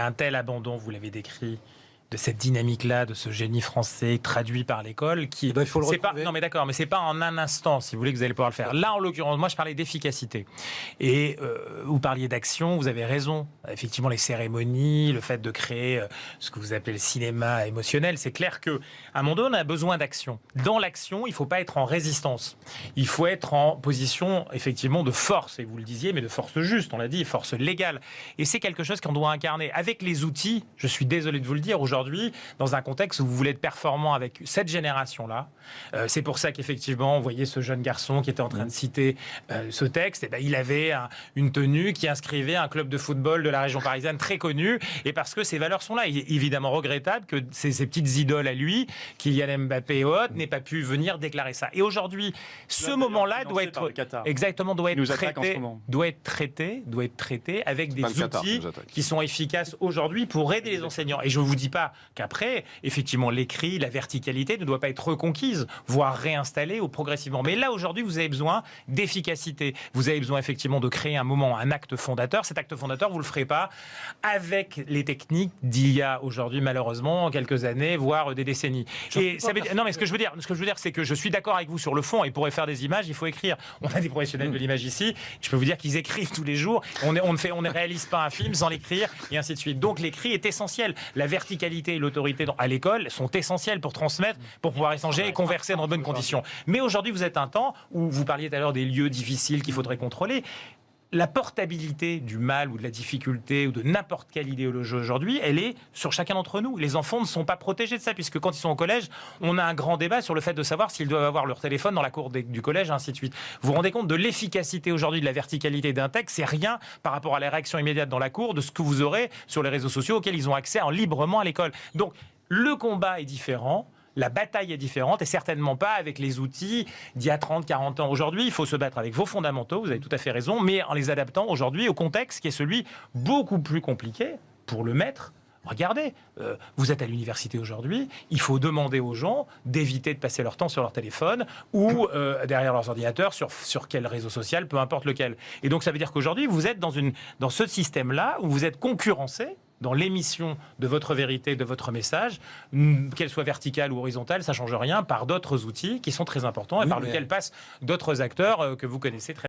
Un tel abandon, vous l'avez décrit, de cette dynamique-là, de ce génie français traduit par l'école, qui il faut le c'est pas, retrouver. non mais d'accord, mais c'est pas en un instant, si vous voulez, que vous allez pouvoir le faire. Là, en l'occurrence, moi, je parlais d'efficacité. Et vous parliez d'action, vous avez raison. Effectivement, les cérémonies, le fait de créer ce que vous appelez le cinéma émotionnel, c'est clair que à un moment donné, on a besoin d'action. Dans l'action, il faut pas être en résistance. Il faut être en position, effectivement, de force. Et vous le disiez, mais de force juste, on l'a dit, force légale. Et c'est quelque chose qu'on doit incarner avec les outils. Je suis désolé de vous le dire aujourd'hui, dans un contexte où vous voulez être performant avec cette génération-là. C'est pour ça qu'effectivement, vous voyez ce jeune garçon qui était en train de citer ce texte, et ben, il avait une tenue qui inscrivait un club de football de la région parisienne très connu, et parce que ces valeurs sont là. Il est évidemment regrettable que ces petites idoles à lui, Kylian Mbappé et autres, n'aient pas pu venir déclarer ça. Et aujourd'hui, ce moment-là doit être exactement doit être traité avec des outils qui sont efficaces aujourd'hui pour aider les enseignants. Et je ne vous dis pas qu'après, effectivement, l'écrit, la verticalité ne doit pas être reconquise, voire réinstallée ou progressivement. Mais là, aujourd'hui, vous avez besoin d'efficacité. Vous avez besoin, effectivement, de créer un moment, un acte fondateur. Cet acte fondateur, vous ne le ferez pas avec les techniques d'il y a aujourd'hui, malheureusement, quelques années, voire des décennies. Non, mais ce que je veux dire, c'est que je suis d'accord avec vous sur le fond, et pour faire des images, il faut écrire. On a des professionnels de l'image ici. Je peux vous dire qu'ils écrivent tous les jours. On ne réalise pas un film sans l'écrire, et ainsi de suite. Donc, l'écrit est essentiel. La verticalité et l'autorité à l'école sont essentielles pour transmettre, pour pouvoir échanger et converser dans de bonnes conditions. Mais aujourd'hui, vous êtes un temps où vous parliez tout à l'heure des lieux difficiles qu'il faudrait contrôler. La portabilité du mal ou de la difficulté ou de n'importe quelle idéologie aujourd'hui, elle est sur chacun d'entre nous. Les enfants ne sont pas protégés de ça, puisque quand ils sont au collège, on a un grand débat sur le fait de savoir s'ils doivent avoir leur téléphone dans la cour du collège, et ainsi de suite. Vous vous rendez compte de l'efficacité aujourd'hui de la verticalité d'un texte? C'est rien par rapport à la réaction immédiate dans la cour de ce que vous aurez sur les réseaux sociaux auxquels ils ont accès librement à l'école. Donc, le combat est différent. La bataille est différente et certainement pas avec les outils d'il y a 30, 40 ans. Aujourd'hui, il faut se battre avec vos fondamentaux, vous avez tout à fait raison, mais en les adaptant aujourd'hui au contexte qui est celui beaucoup plus compliqué pour le maître. Regardez, vous êtes à l'université aujourd'hui, il faut demander aux gens d'éviter de passer leur temps sur leur téléphone ou derrière leurs ordinateurs, sur quel réseau social, peu importe lequel. Et donc ça veut dire qu'aujourd'hui, vous êtes dans ce système-là où vous êtes concurrencé dans l'émission de votre vérité, de votre message, qu'elle soit verticale ou horizontale, ça ne change rien, par d'autres outils qui sont très importants et par lesquels passent d'autres acteurs que vous connaissez très bien.